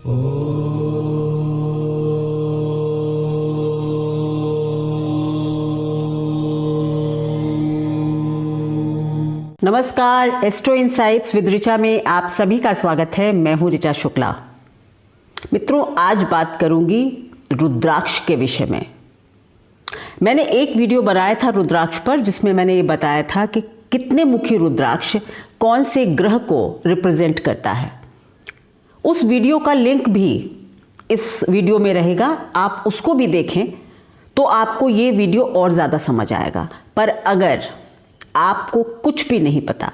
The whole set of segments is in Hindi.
नमस्कार, एस्ट्रो इनसाइट्स विद ऋचा में आप सभी का स्वागत है। मैं हूं ऋचा शुक्ला। मित्रों, आज बात करूंगी रुद्राक्ष के विषय में। मैंने एक वीडियो बनाया था रुद्राक्ष पर, जिसमें मैंने ये बताया था कि कितने मुखी रुद्राक्ष कौन से ग्रह को रिप्रेजेंट करता है। उस वीडियो का लिंक भी इस वीडियो में रहेगा, आप उसको भी देखें तो आपको ये वीडियो और ज़्यादा समझ आएगा। पर अगर आपको कुछ भी नहीं पता,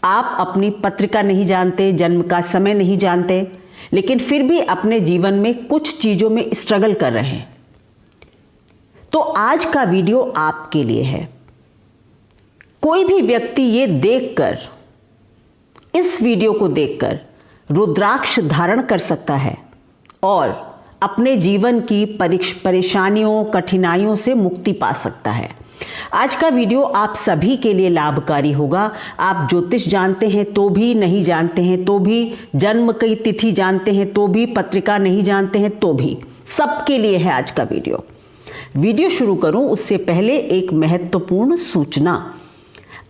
आप अपनी पत्रिका नहीं जानते, जन्म का समय नहीं जानते, लेकिन फिर भी अपने जीवन में कुछ चीज़ों में स्ट्रगल कर रहे हैं, तो आज का वीडियो आपके लिए है। कोई भी व्यक्ति ये देखकर, इस वीडियो को देखकर रुद्राक्ष धारण कर सकता है और अपने जीवन की परेशानियों, कठिनाइयों से मुक्ति पा सकता है। आज का वीडियो आप सभी के लिए लाभकारी होगा। आप ज्योतिष जानते हैं तो भी, नहीं जानते हैं तो भी, जन्म की तिथि जानते हैं तो भी, पत्रिका नहीं जानते हैं तो भी, सबके लिए है आज का वीडियो। वीडियो शुरू करूं उससे पहले एक महत्वपूर्ण सूचना।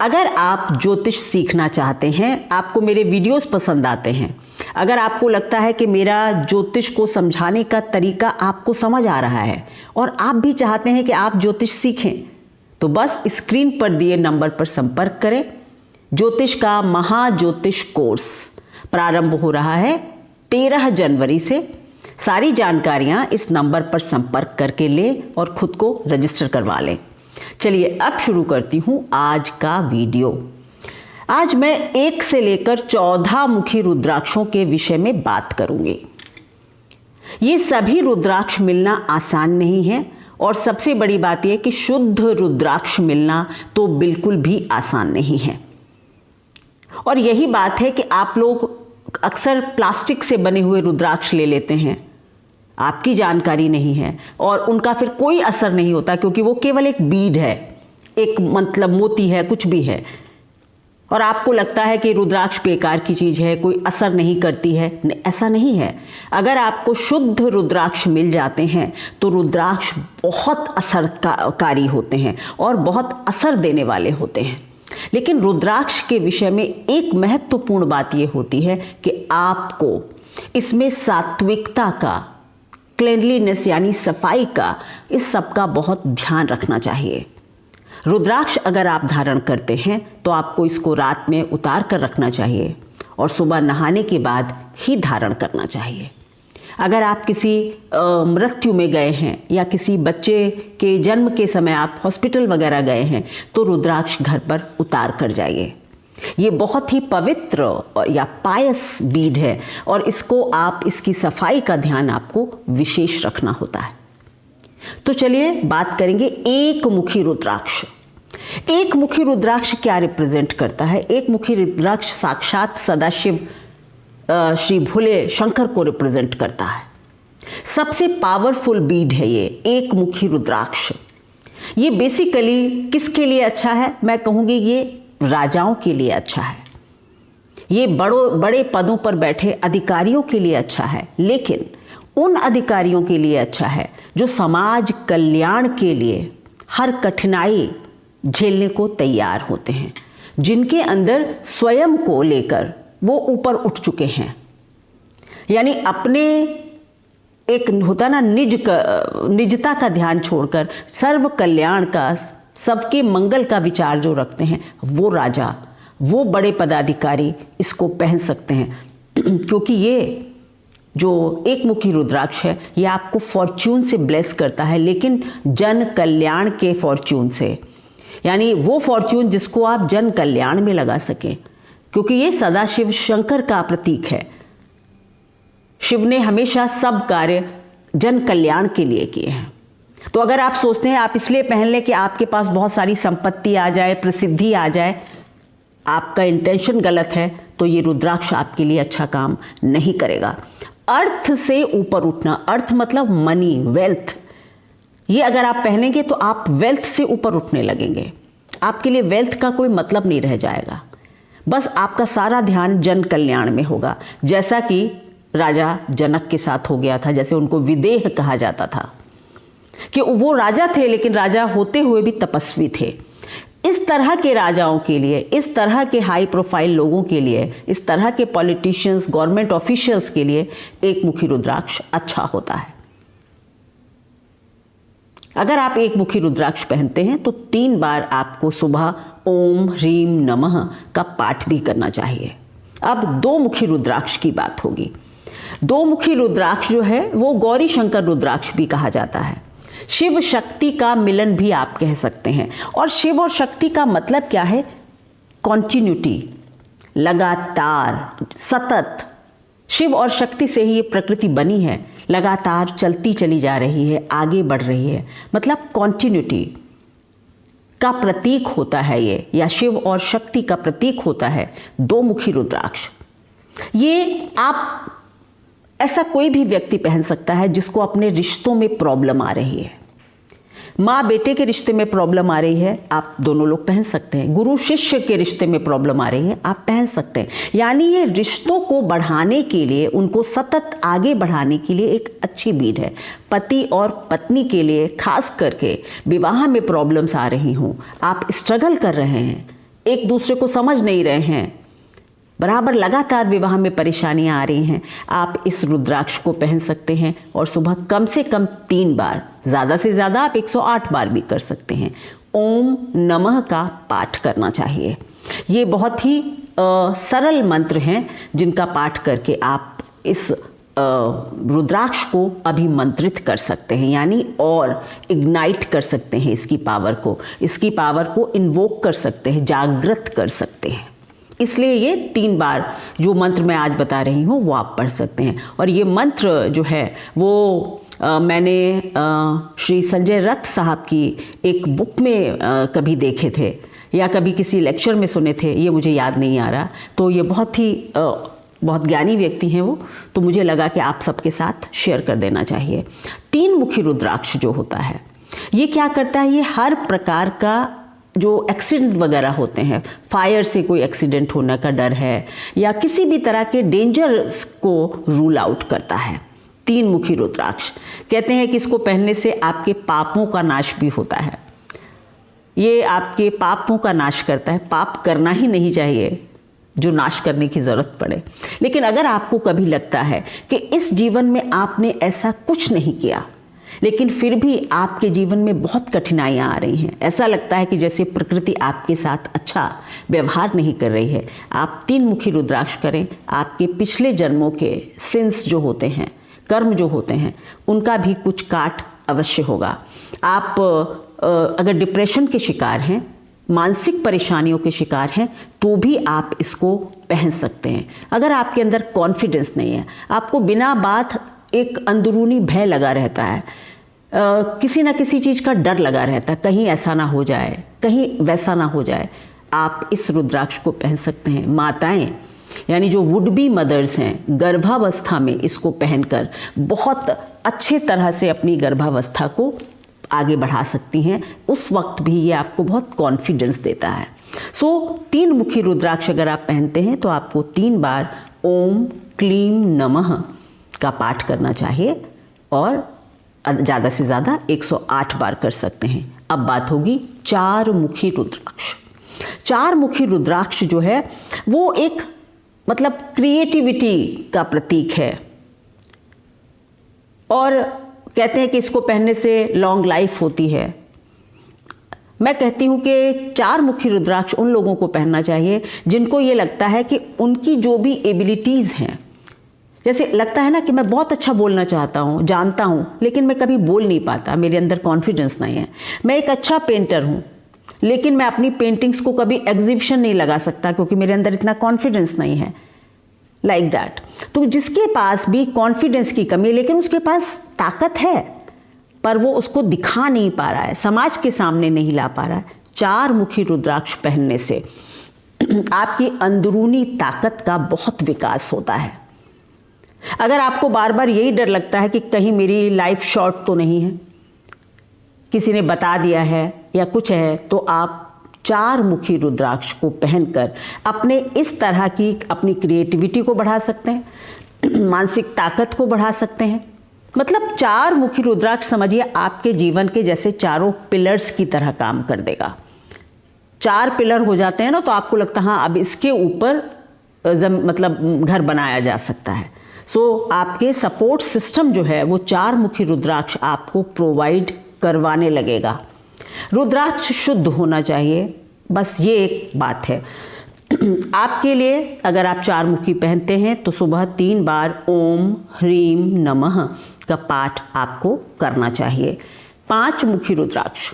अगर आप ज्योतिष सीखना चाहते हैं, आपको मेरे वीडियोस पसंद आते हैं, अगर आपको लगता है कि मेरा ज्योतिष को समझाने का तरीका आपको समझ आ रहा है और आप भी चाहते हैं कि आप ज्योतिष सीखें, तो बस स्क्रीन पर दिए नंबर पर संपर्क करें। ज्योतिष का महाज्योतिष कोर्स प्रारंभ हो रहा है 13 जनवरी से। सारी जानकारियां इस नंबर पर संपर्क करके लें और खुद को रजिस्टर करवा लें। चलिए अब शुरू करती हूं आज का वीडियो। आज मैं 1 से लेकर 14 मुखी रुद्राक्षों के विषय में बात करूंगी। ये सभी रुद्राक्ष मिलना आसान नहीं है और सबसे बड़ी बात यह कि शुद्ध रुद्राक्ष मिलना तो बिल्कुल भी आसान नहीं है। और यही बात है कि आप लोग अक्सर प्लास्टिक से बने हुए रुद्राक्ष ले लेते हैं, आपकी जानकारी नहीं है और उनका फिर कोई असर नहीं होता, क्योंकि वो केवल एक बीड है, एक मतलब मोती है, कुछ भी है, और आपको लगता है कि रुद्राक्ष बेकार की चीज़ है, कोई असर नहीं करती है। ऐसा नहीं है। अगर आपको शुद्ध रुद्राक्ष मिल जाते हैं तो रुद्राक्ष बहुत असरकारी होते हैं और बहुत असर देने वाले होते हैं। लेकिन रुद्राक्ष के विषय में एक महत्वपूर्ण बात यह होती है कि आपको इसमें सात्विकता का, क्लेनलीनेस यानी सफाई का, इस सब का बहुत ध्यान रखना चाहिए। रुद्राक्ष अगर आप धारण करते हैं तो आपको इसको रात में उतार कर रखना चाहिए और सुबह नहाने के बाद ही धारण करना चाहिए। अगर आप किसी मृत्यु में गए हैं या किसी बच्चे के जन्म के समय आप हॉस्पिटल वगैरह गए हैं तो रुद्राक्ष घर पर उतार कर जाइए। ये बहुत ही पवित्र और या पायस बीड है और इसको आप, इसकी सफाई का ध्यान आपको विशेष रखना होता है। तो चलिए बात करेंगे एक मुखी रुद्राक्ष। एक मुखी रुद्राक्ष क्या रिप्रेजेंट करता है? एक मुखी रुद्राक्ष साक्षात सदाशिव श्री भोले शंकर को रिप्रेजेंट करता है। सबसे पावरफुल बीड है ये एक मुखी रुद्राक्ष। ये बेसिकली किसके लिए अच्छा है? मैं कहूँगी ये राजाओं के लिए अच्छा है, ये बड़े पदों पर बैठे अधिकारियों के लिए अच्छा है, लेकिन उन अधिकारियों के लिए अच्छा है जो समाज कल्याण के लिए हर कठिनाई झेलने को तैयार होते हैं, जिनके अंदर स्वयं को लेकर वो ऊपर उठ चुके हैं। यानी अपने एक होता ना निजता का ध्यान छोड़कर सर्व कल्याण का, सबके मंगल का विचार जो रखते हैं, वो राजा, वो बड़े पदाधिकारी इसको पहन सकते हैं। क्योंकि ये जो एक मुखी रुद्राक्ष है ये आपको फॉर्च्यून से ब्लेस करता है, लेकिन जन कल्याण के फॉर्च्यून से, यानी वो फॉर्च्यून जिसको आप जन कल्याण में लगा सकें, क्योंकि ये सदाशिव शंकर का प्रतीक है। शिव ने हमेशा सब कार्य जन कल्याण के लिए किए हैं। तो अगर आप सोचते हैं आप इसलिए पहन लें कि आपके पास बहुत सारी संपत्ति आ जाए, प्रसिद्धि आ जाए, आपका इंटेंशन गलत है, तो ये रुद्राक्ष आपके लिए अच्छा काम नहीं करेगा। अर्थ से ऊपर उठना, अर्थ मतलब मनी, वेल्थ, ये अगर आप पहनेंगे तो आप वेल्थ से ऊपर उठने लगेंगे। आपके लिए वेल्थ का कोई मतलब नहीं रह जाएगा, बस आपका सारा ध्यान जन कल्याण में होगा। जैसा कि राजा जनक के साथ हो गया था, जैसे उनको विदेह कहा जाता था कि वो राजा थे लेकिन राजा होते हुए भी तपस्वी थे। इस तरह के राजाओं के लिए, इस तरह के हाई प्रोफाइल लोगों के लिए, इस तरह के पॉलिटिशियंस, गवर्नमेंट ऑफिशियल्स के लिए एक मुखी रुद्राक्ष अच्छा होता है। अगर आप एक मुखी रुद्राक्ष पहनते हैं तो 3 बार आपको सुबह ओम ह्रीम नमः का पाठ भी करना चाहिए। अब 2 मुखी रुद्राक्ष की बात होगी। 2 मुखी रुद्राक्ष जो है वो गौरी शंकर रुद्राक्ष भी कहा जाता है। शिव शक्ति का मिलन भी आप कह सकते हैं। और शिव और शक्ति का मतलब क्या है? कॉन्टिन्यूटी, लगातार, सतत। शिव और शक्ति से ही ये प्रकृति बनी है, लगातार चलती चली जा रही है, आगे बढ़ रही है, मतलब कॉन्टिन्यूटी का प्रतीक होता है ये, या शिव और शक्ति का प्रतीक होता है 2 मुखी रुद्राक्ष। ये आप ऐसा कोई भी व्यक्ति पहन सकता है जिसको अपने रिश्तों में प्रॉब्लम आ रही है। माँ बेटे के रिश्ते में प्रॉब्लम आ रही है, आप दोनों लोग पहन सकते हैं। गुरु शिष्य के रिश्ते में प्रॉब्लम आ रही है, आप पहन सकते हैं। यानी ये रिश्तों को बढ़ाने के लिए, उनको सतत आगे बढ़ाने के लिए एक अच्छी बीट है। पति और पत्नी के लिए खास करके विवाह में प्रॉब्लम्स आ रही हों, आप स्ट्रगल कर रहे हैं, एक दूसरे को समझ नहीं रहे हैं, बराबर लगातार विवाह में परेशानियां आ रही हैं, आप इस रुद्राक्ष को पहन सकते हैं और सुबह कम से कम 3 बार, ज़्यादा से ज़्यादा आप 108 बार भी कर सकते हैं, ओम नमः का पाठ करना चाहिए। ये बहुत ही सरल मंत्र हैं जिनका पाठ करके आप इस रुद्राक्ष को अभिमंत्रित कर सकते हैं, यानी और इग्नाइट कर सकते हैं इसकी पावर को इन्वोक कर सकते हैं, जागृत कर सकते हैं। इसलिए ये 3 बार जो मंत्र मैं आज बता रही हूँ वो आप पढ़ सकते हैं। और ये मंत्र जो है वो मैंने श्री संजय रथ साहब की एक बुक में कभी देखे थे या कभी किसी लेक्चर में सुने थे, ये मुझे याद नहीं आ रहा। तो ये बहुत ज्ञानी व्यक्ति हैं वो, तो मुझे लगा कि आप सबके साथ शेयर कर देना चाहिए। 3 मुखी रुद्राक्ष जो होता है ये क्या करता है? ये हर प्रकार का जो एक्सीडेंट वगैरह होते हैं, फायर से कोई एक्सीडेंट होने का डर है या किसी भी तरह के डेंजर्स को रूल आउट करता है। 3 मुखी रुद्राक्ष कहते हैं कि इसको पहनने से आपके पापों का नाश भी होता है। ये आपके पापों का नाश करता है। पाप करना ही नहीं चाहिए जो नाश करने की ज़रूरत पड़े। लेकिन अगर आपको कभी लगता है कि इस जीवन में आपने ऐसा कुछ नहीं किया लेकिन फिर भी आपके जीवन में बहुत कठिनाइयाँ आ रही हैं, ऐसा लगता है कि जैसे प्रकृति आपके साथ अच्छा व्यवहार नहीं कर रही है, आप 3 मुखी रुद्राक्ष करें। आपके पिछले जन्मों के सिंस जो होते हैं, कर्म जो होते हैं, उनका भी कुछ काट अवश्य होगा। आप अगर डिप्रेशन के शिकार हैं, मानसिक परेशानियों के शिकार हैं, तो भी आप इसको पहन सकते हैं। अगर आपके अंदर कॉन्फिडेंस नहीं है, आपको बिना बात एक अंदरूनी भय लगा रहता है, किसी ना किसी चीज़ का डर लगा रहता है, कहीं ऐसा ना हो जाए, कहीं वैसा ना हो जाए, आप इस रुद्राक्ष को पहन सकते हैं। माताएं यानी जो वुड बी मदर्स हैं, गर्भावस्था में इसको पहनकर बहुत अच्छे तरह से अपनी गर्भावस्था को आगे बढ़ा सकती हैं। उस वक्त भी ये आपको बहुत कॉन्फिडेंस देता है। 3 मुखी रुद्राक्ष अगर आप पहनते हैं तो आपको 3 बार ओम क्लीम नमः का पाठ करना चाहिए और ज़्यादा से ज़्यादा 108 बार कर सकते हैं। अब बात होगी 4 मुखी रुद्राक्ष। 4 मुखी रुद्राक्ष जो है वो एक मतलब क्रिएटिविटी का प्रतीक है और कहते हैं कि इसको पहनने से लॉन्ग लाइफ होती है। मैं कहती हूँ कि 4 मुखी रुद्राक्ष उन लोगों को पहनना चाहिए जिनको ये लगता है कि उनकी जो भी एबिलिटीज़ हैं, जैसे लगता है ना कि मैं बहुत अच्छा बोलना चाहता हूँ, जानता हूँ, लेकिन मैं कभी बोल नहीं पाता, मेरे अंदर कॉन्फिडेंस नहीं है। मैं एक अच्छा पेंटर हूँ लेकिन मैं अपनी पेंटिंग्स को कभी एग्जीबिशन नहीं लगा सकता क्योंकि मेरे अंदर इतना कॉन्फिडेंस नहीं है, लाइक दैट। तो जिसके पास भी कॉन्फिडेंस की कमी है लेकिन उसके पास ताकत है पर वो उसको दिखा नहीं पा रहा है, समाज के सामने नहीं ला पा रहा है, 4 मुखी रुद्राक्ष पहनने से आपकी अंदरूनी ताकत का बहुत विकास होता है। अगर आपको बार बार यही डर लगता है कि कहीं मेरी लाइफ शॉर्ट तो नहीं है, किसी ने बता दिया है या कुछ है, तो आप 4 मुखी रुद्राक्ष को पहनकर अपने इस तरह की अपनी क्रिएटिविटी को बढ़ा सकते हैं। मानसिक ताकत को बढ़ा सकते हैं। मतलब 4 मुखी रुद्राक्ष समझिए आपके जीवन के जैसे चारों पिलर्स की तरह काम कर देगा। 4 पिलर हो जाते हैं ना, तो आपको लगता है हाँ अब इसके ऊपर मतलब घर बनाया जा सकता है। सो आपके सपोर्ट सिस्टम जो है वो 4 मुखी रुद्राक्ष आपको प्रोवाइड करवाने लगेगा। रुद्राक्ष शुद्ध होना चाहिए, बस ये एक बात है। आपके लिए अगर आप 4 मुखी पहनते हैं तो सुबह 3 बार ओम ह्रीम नमः का पाठ आपको करना चाहिए। 5 मुखी रुद्राक्ष,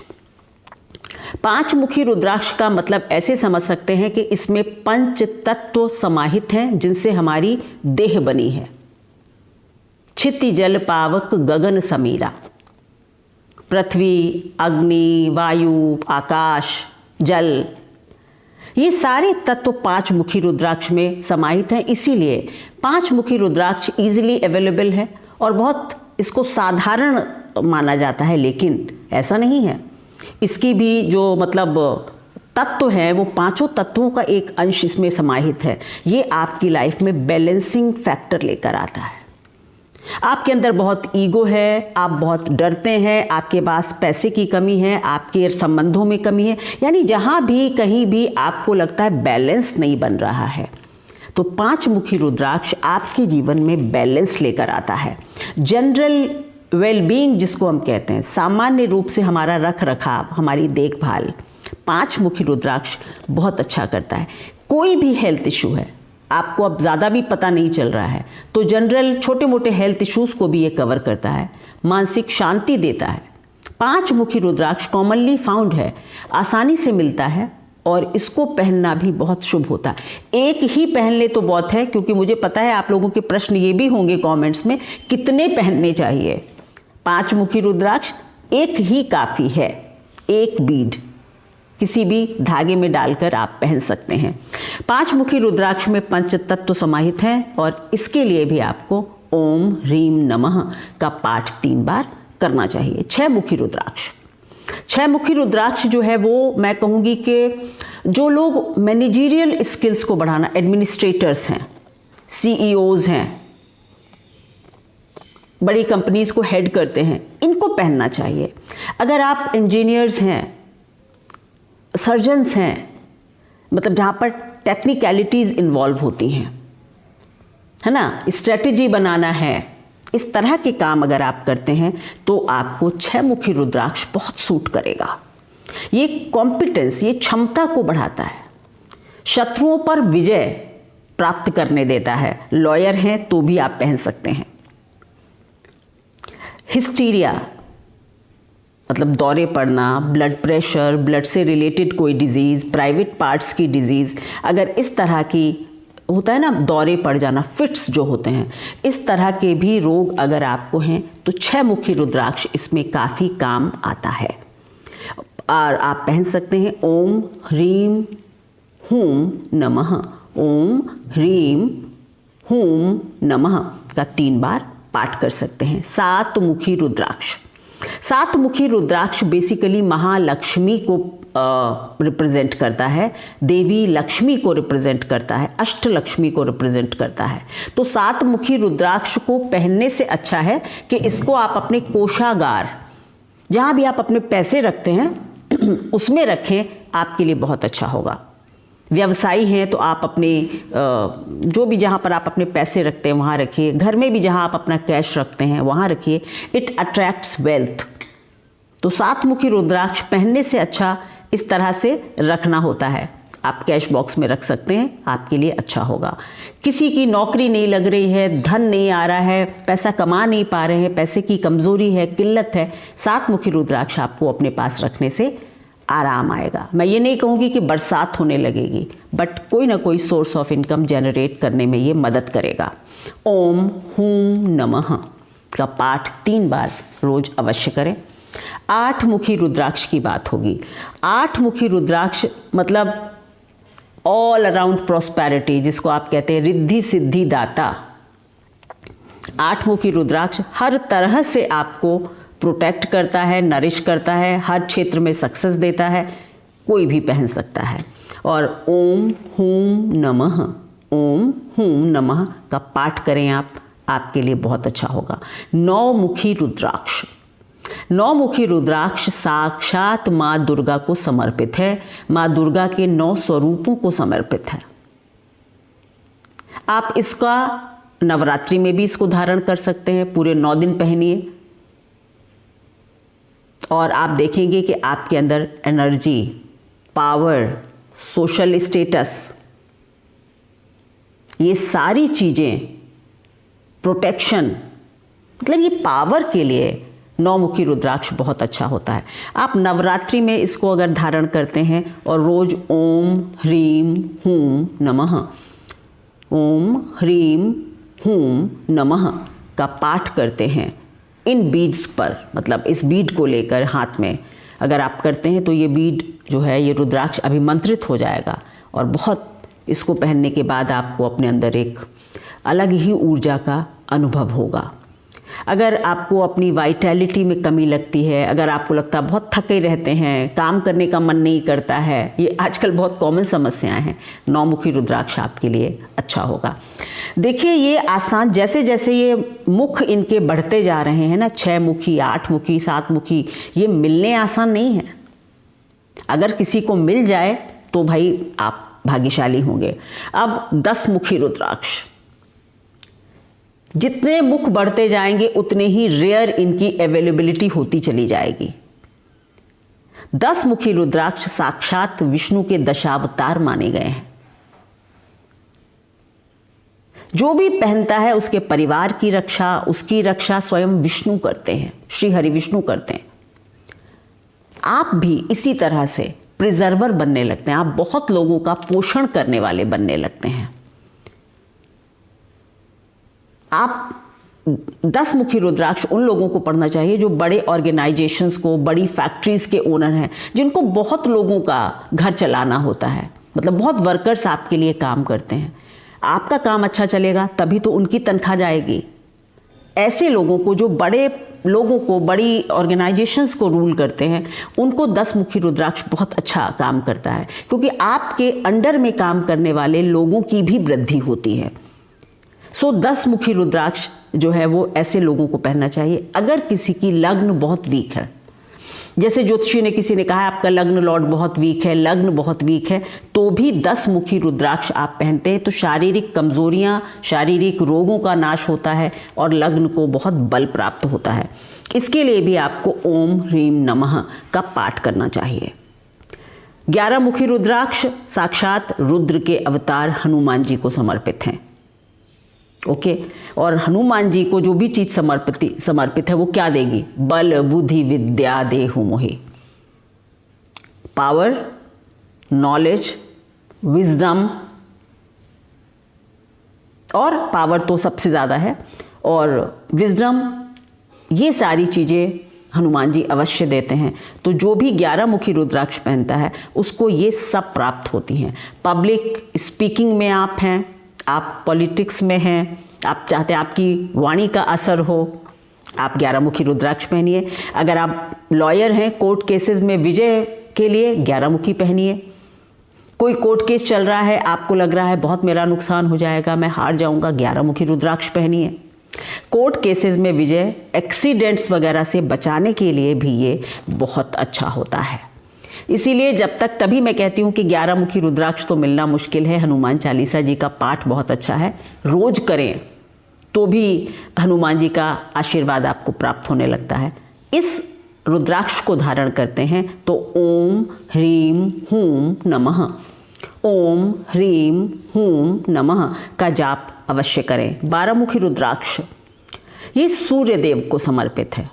5 मुखी रुद्राक्ष का मतलब ऐसे समझ सकते हैं कि इसमें 5 तत्व समाहित हैं जिनसे हमारी देह बनी है। क्षिति जल पावक गगन समीरा, पृथ्वी, अग्नि, वायु, आकाश, जल, ये सारे तत्व 5 मुखी रुद्राक्ष में समाहित हैं। इसीलिए 5 मुखी रुद्राक्ष इजीली अवेलेबल है और बहुत इसको साधारण माना जाता है, लेकिन ऐसा नहीं है। इसकी भी जो मतलब तत्व है वो 5 तत्वों का एक अंश इसमें समाहित है। ये आपकी लाइफ में बैलेंसिंग फैक्टर लेकर आता है। आपके अंदर बहुत ईगो है, आप बहुत डरते हैं, आपके पास पैसे की कमी है, आपके संबंधों में कमी है, यानी जहाँ भी कहीं भी आपको लगता है बैलेंस नहीं बन रहा है, तो 5 मुखी रुद्राक्ष आपके जीवन में बैलेंस लेकर आता है। जनरल वेलबींग जिसको हम कहते हैं, सामान्य रूप से हमारा रख रखाव, हमारी देखभाल 5 मुखी रुद्राक्ष बहुत अच्छा करता है। कोई भी हेल्थ इशू है, आपको अब ज़्यादा भी पता नहीं चल रहा है, तो जनरल छोटे मोटे हेल्थ इश्यूज़ को भी ये कवर करता है, मानसिक शांति देता है। 5 मुखी रुद्राक्ष कॉमनली फाउंड है, आसानी से मिलता है और इसको पहनना भी बहुत शुभ होता है। एक ही पहन ले तो बहुत है, क्योंकि मुझे पता है आप लोगों के प्रश्न ये भी होंगे कमेंट्स में, कितने पहनने चाहिए। 5 मुखी रुद्राक्ष एक ही काफ़ी है, एक बीड किसी भी धागे में डालकर आप पहन सकते हैं। 5 मुखी रुद्राक्ष में 5 तत्व समाहित हैं और इसके लिए भी आपको ओम ह्रीम नमः का पाठ 3 बार करना चाहिए। 6 मुखी रुद्राक्ष, 6 मुखी रुद्राक्ष जो है वो मैं कहूँगी कि जो लोग मैनेजरियल स्किल्स को बढ़ाना, एडमिनिस्ट्रेटर्स हैं, CEOs हैं, बड़ी कंपनीज को हेड करते हैं, इनको पहनना चाहिए। अगर आप इंजीनियर्स हैं, सर्जन्स हैं, मतलब जहाँ पर टेक्निकलिटीज़ इन्वॉल्व होती हैं, है ना, स्ट्रेटजी बनाना है, इस तरह के काम अगर आप करते हैं तो आपको 6 मुखी रुद्राक्ष बहुत सूट करेगा। ये कॉम्पिटेंस, ये क्षमता को बढ़ाता है, शत्रुओं पर विजय प्राप्त करने देता है। लॉयर हैं तो भी आप पहन सकते हैं। हिस्टीरिया मतलब दौरे पड़ना, ब्लड प्रेशर, ब्लड से रिलेटेड कोई डिजीज़, प्राइवेट पार्ट्स की डिजीज़, अगर इस तरह की होता है ना, दौरे पड़ जाना, फिट्स जो होते हैं, इस तरह के भी रोग अगर आपको हैं तो 6 मुखी रुद्राक्ष इसमें काफ़ी काम आता है। और आप पहन सकते हैं ओम ह्रीम हूम नमः, ओम ह्रीम हूम नमः का 3 बार पाठ कर सकते हैं। 7 मुखी रुद्राक्ष, 7 मुखी रुद्राक्ष बेसिकली महालक्ष्मी को रिप्रेजेंट करता है, देवी लक्ष्मी को रिप्रेजेंट करता है, अष्टलक्ष्मी को रिप्रेजेंट करता है। तो 7 मुखी रुद्राक्ष को पहनने से अच्छा है कि इसको आप अपने कोषागार, जहाँ भी आप अपने पैसे रखते हैं उसमें रखें, आपके लिए बहुत अच्छा होगा। व्यवसायी हैं तो आप अपने जो भी जहाँ पर आप अपने पैसे रखते हैं वहाँ रखिए, घर में भी जहाँ आप अपना कैश रखते हैं वहाँ रखिए, इट अट्रैक्ट्स वेल्थ। तो 7 मुखी रुद्राक्ष पहनने से अच्छा इस तरह से रखना होता है। आप कैश बॉक्स में रख सकते हैं, आपके लिए अच्छा होगा। किसी की नौकरी नहीं लग रही है, धन नहीं आ रहा है, पैसा कमा नहीं पा रहे हैं, पैसे की कमज़ोरी है, किल्लत है, 7 मुखी रुद्राक्ष आपको अपने पास रखने से आराम आएगा। मैं ये नहीं कहूँगी कि बरसात होने लगेगी, बट कोई ना कोई सोर्स ऑफ इनकम जनरेट करने में ये मदद करेगा। ओम हूम नमः का पाठ 3 बार रोज अवश्य करें। 8 मुखी रुद्राक्ष की बात होगी। 8 मुखी रुद्राक्ष मतलब ऑल अराउंड प्रॉस्पेरिटी, जिसको आप कहते हैं रिद्धि सिद्धि दाता। 8 मुखी रुद्राक्ष हर तरह से आपको प्रोटेक्ट करता है, नरिश करता है, हर क्षेत्र में सक्सेस देता है, कोई भी पहन सकता है। और ओम हूम नमः, ओम हूम नमः का पाठ करें आप, आपके लिए बहुत अच्छा होगा। नौमुखी रुद्राक्ष, नौमुखी रुद्राक्ष साक्षात माँ दुर्गा को समर्पित है, माँ दुर्गा के 9 स्वरूपों को समर्पित है। आप इसका नवरात्रि में भी इसको धारण कर सकते हैं, पूरे 9 दिन पहनिए और आप देखेंगे कि आपके अंदर एनर्जी, पावर, सोशल स्टेटस, ये सारी चीज़ें, प्रोटेक्शन, मतलब ये पावर के लिए नौमुखी रुद्राक्ष बहुत अच्छा होता है। आप नवरात्रि में इसको अगर धारण करते हैं और रोज ओम ह्रीम हूम नमः, ओम ह्रीम हूम नमः का पाठ करते हैं इन बीड्स पर, मतलब इस बीड को लेकर हाथ में अगर आप करते हैं तो ये बीड जो है, ये रुद्राक्ष अभिमंत्रित हो जाएगा और बहुत इसको पहनने के बाद आपको अपने अंदर एक अलग ही ऊर्जा का अनुभव होगा। अगर आपको अपनी वाइटैलिटी में कमी लगती है, अगर आपको लगता है बहुत थके रहते हैं, काम करने का मन नहीं करता है, ये आजकल बहुत कॉमन समस्याएं हैं, नौमुखी रुद्राक्ष आपके लिए अच्छा होगा। देखिए ये आसान, जैसे जैसे ये मुख इनके बढ़ते जा रहे हैं ना, 6 मुखी, 8 मुखी, 7 मुखी, ये मिलने आसान नहीं है। अगर किसी को मिल जाए तो भाई आप भाग्यशाली होंगे। अब 10 मुखी रुद्राक्ष, जितने मुख बढ़ते जाएंगे उतने ही रेयर इनकी अवेलेबिलिटी होती चली जाएगी। 10 मुखी रुद्राक्ष साक्षात विष्णु के दशावतार माने गए हैं। जो भी पहनता है उसके परिवार की रक्षा, उसकी रक्षा स्वयं विष्णु करते हैं, श्री हरि विष्णु करते हैं। आप भी इसी तरह से प्रिजर्वर बनने लगते हैं, आप बहुत लोगों का पोषण करने वाले बनने लगते हैं। आप 10 मुखी रुद्राक्ष उन लोगों को पढ़ना चाहिए जो बड़े ऑर्गेनाइजेशंस को, बड़ी फैक्ट्रीज के ओनर हैं, जिनको बहुत लोगों का घर चलाना होता है, मतलब बहुत वर्कर्स आपके लिए काम करते हैं। आपका काम अच्छा चलेगा तभी तो उनकी तनख्वाह जाएगी। ऐसे लोगों को, जो बड़े लोगों को, बड़ी ऑर्गेनाइजेशंस को रूल करते हैं, उनको 10 मुखी रुद्राक्ष बहुत अच्छा काम करता है, क्योंकि आपके अंडर में काम करने वाले लोगों की भी वृद्धि होती है। 10 मुखी रुद्राक्ष जो है वो ऐसे लोगों को पहनना चाहिए। अगर किसी की लग्न बहुत वीक है, जैसे ज्योतिषी ने किसी ने कहा आपका लग्न लॉर्ड बहुत वीक है, लग्न बहुत वीक है, तो भी 10 मुखी रुद्राक्ष आप पहनते हैं तो शारीरिक कमजोरियां, शारीरिक रोगों का नाश होता है और लग्न को बहुत बल प्राप्त होता है। इसके लिए भी आपको ओम ह्रीम नमः का पाठ करना चाहिए। 11 मुखी रुद्राक्ष साक्षात रुद्र के अवतार हनुमान जी को समर्पित हैं। ओके, और हनुमान जी को जो भी चीज समर्पित है वो क्या देगी? बल बुद्धि विद्या देहु मोहि। पावर, नॉलेज, विजडम, और पावर तो सबसे ज़्यादा है, और विजडम, ये सारी चीज़ें हनुमान जी अवश्य देते हैं। तो जो भी 11 मुखी रुद्राक्ष पहनता है उसको ये सब प्राप्त होती हैं। पब्लिक स्पीकिंग में आप हैं, आप पॉलिटिक्स में हैं, आप चाहते हैं आपकी वाणी का असर हो, आप 11 मुखी रुद्राक्ष पहनिए। अगर आप लॉयर हैं, कोर्ट केसेस में विजय के लिए 11 मुखी पहनिए। कोई कोर्ट केस चल रहा है, आपको लग रहा है बहुत मेरा नुकसान हो जाएगा, मैं हार जाऊंगा, 11 मुखी रुद्राक्ष पहनिए। कोर्ट केसेस में विजय, एक्सीडेंट्स वगैरह से बचाने के लिए भी ये बहुत अच्छा होता है। इसीलिए जब तक, तभी मैं कहती हूँ कि 11 मुखी रुद्राक्ष तो मिलना मुश्किल है। हनुमान चालीसा जी का पाठ बहुत अच्छा है, रोज करें तो भी हनुमान जी का आशीर्वाद आपको प्राप्त होने लगता है। इस रुद्राक्ष को धारण करते हैं तो ओम ह्रीम हूम नमः, ओम ह्रीम हूम नमः का जाप अवश्य करें। 12 मुखी रुद्राक्ष ये सूर्य देव को समर्पित है।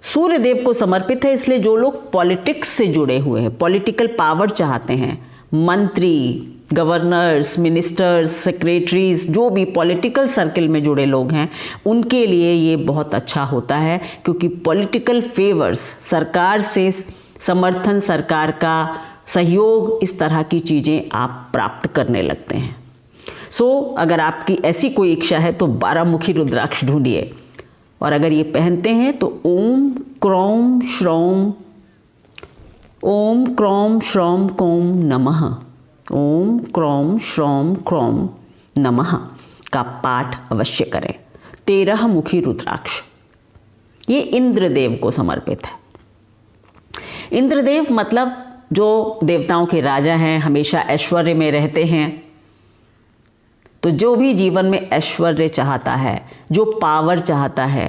सूर्य देव को समर्पित है, इसलिए जो लोग पॉलिटिक्स से जुड़े हुए हैं, पॉलिटिकल पावर चाहते हैं, मंत्री, गवर्नर्स, मिनिस्टर्स, सेक्रेटरीज, जो भी पॉलिटिकल सर्कल में जुड़े लोग हैं, उनके लिए ये बहुत अच्छा होता है, क्योंकि पॉलिटिकल फेवर्स, सरकार से समर्थन, सरकार का सहयोग, इस तरह की चीज़ें आप प्राप्त करने लगते हैं। अगर आपकी ऐसी कोई इच्छा है तो 12 मुखी रुद्राक्ष ढूंढिए, और अगर ये पहनते हैं तो ओम क्रोम श्रोम, ओम क्रोम श्रोम कोम नमः ओम क्रोम श्रोम क्रोम नमः का पाठ अवश्य करें। 13 मुखी रुद्राक्ष ये इंद्रदेव को समर्पित है। इंद्रदेव मतलब जो देवताओं के राजा हैं, हमेशा ऐश्वर्य में रहते हैं। तो जो भी जीवन में ऐश्वर्य चाहता है, जो पावर चाहता है,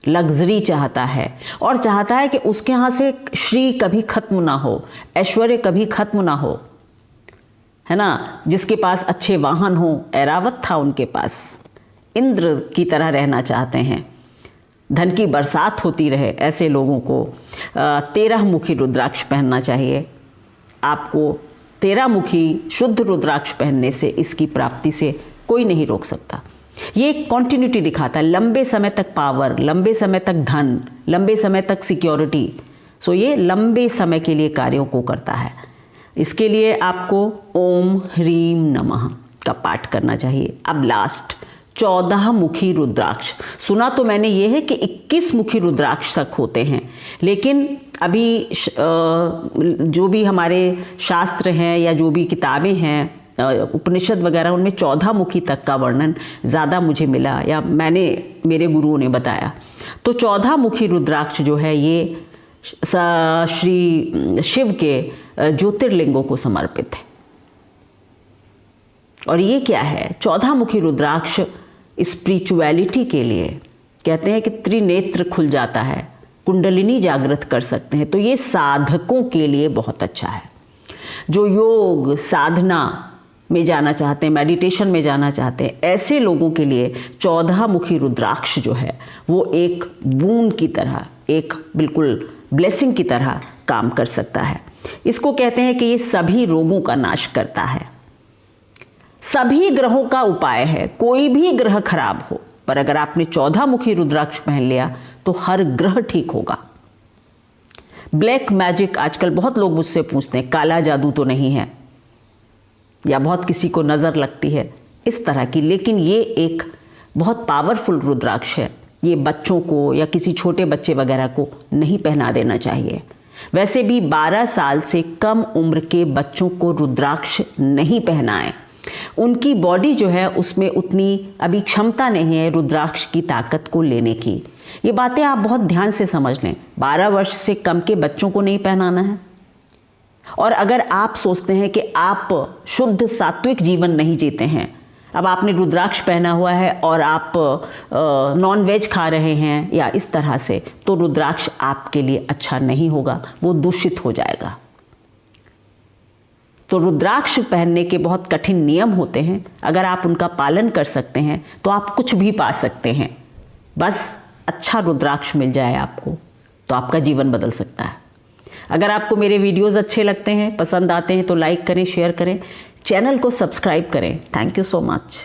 लग्जरी चाहता है और चाहता है कि उसके यहाँ से श्री कभी खत्म ना हो, ऐश्वर्य कभी खत्म ना हो, है ना, जिसके पास अच्छे वाहन हो, ऐरावत था उनके पास, इंद्र की तरह रहना चाहते हैं, धन की बरसात होती रहे, ऐसे लोगों को 13 मुखी रुद्राक्ष पहनना चाहिए। आपको 13 मुखी शुद्ध रुद्राक्ष पहनने से इसकी प्राप्ति से कोई नहीं रोक सकता। ये एक कॉन्टिन्यूटी दिखाता है, लंबे समय तक पावर, लंबे समय तक धन, लंबे समय तक सिक्योरिटी। सो ये लंबे समय के लिए कार्यों को करता है। इसके लिए आपको ओम ह्रीम नमः का पाठ करना चाहिए। अब लास्ट 14 मुखी रुद्राक्ष। सुना तो मैंने ये है कि 21 मुखी रुद्राक्ष तक होते हैं, लेकिन अभी जो भी हमारे शास्त्र हैं या जो भी किताबें हैं, उपनिषद वगैरह, उनमें 14 मुखी तक का वर्णन ज़्यादा मुझे मिला या मेरे गुरुओं ने बताया। तो 14 मुखी रुद्राक्ष जो है ये श्री शिव के ज्योतिर्लिंगों को समर्पित है। और ये क्या है? 14 मुखी रुद्राक्ष स्पिरिचुअलिटी के लिए कहते हैं कि त्रिनेत्र खुल जाता है, कुंडलिनी जागृत कर सकते हैं। तो ये साधकों के लिए बहुत अच्छा है। जो योग साधना में जाना चाहते हैं, मेडिटेशन में जाना चाहते हैं, ऐसे लोगों के लिए 14 मुखी रुद्राक्ष जो है वो एक बूंद की तरह, एक बिल्कुल ब्लेसिंग की तरह काम कर सकता है। इसको कहते हैं कि ये सभी रोगों का नाश करता है, सभी ग्रहों का उपाय है। कोई भी ग्रह खराब हो, पर अगर आपने 14 मुखी रुद्राक्ष पहन लिया तो हर ग्रह ठीक होगा। ब्लैक मैजिक, आजकल बहुत लोग मुझसे पूछते हैं काला जादू तो नहीं है, या बहुत किसी को नज़र लगती है इस तरह की, लेकिन ये एक बहुत पावरफुल रुद्राक्ष है। ये बच्चों को या किसी छोटे बच्चे वगैरह को नहीं पहना देना चाहिए। वैसे भी 12 साल से कम उम्र के बच्चों को रुद्राक्ष नहीं पहनाएं। उनकी बॉडी जो है उसमें उतनी अभी क्षमता नहीं है रुद्राक्ष की ताकत को लेने की। ये बातें आप बहुत ध्यान से समझ लें। 12 वर्ष से कम के बच्चों को नहीं पहनाना है। और अगर आप सोचते हैं कि आप शुद्ध सात्विक जीवन नहीं जीते हैं, अब आपने रुद्राक्ष पहना हुआ है और आप नॉन वेज खा रहे हैं या इस तरह से, तो रुद्राक्ष आपके लिए अच्छा नहीं होगा, वो दूषित हो जाएगा। तो रुद्राक्ष पहनने के बहुत कठिन नियम होते हैं। अगर आप उनका पालन कर सकते हैं तो आप कुछ भी पा सकते हैं। बस अच्छा रुद्राक्ष मिल जाए आपको तो आपका जीवन बदल सकता है। अगर आपको मेरे वीडियोस अच्छे लगते हैं, पसंद आते हैं, तो लाइक करें, शेयर करें, चैनल को सब्सक्राइब करें। Thank you so much.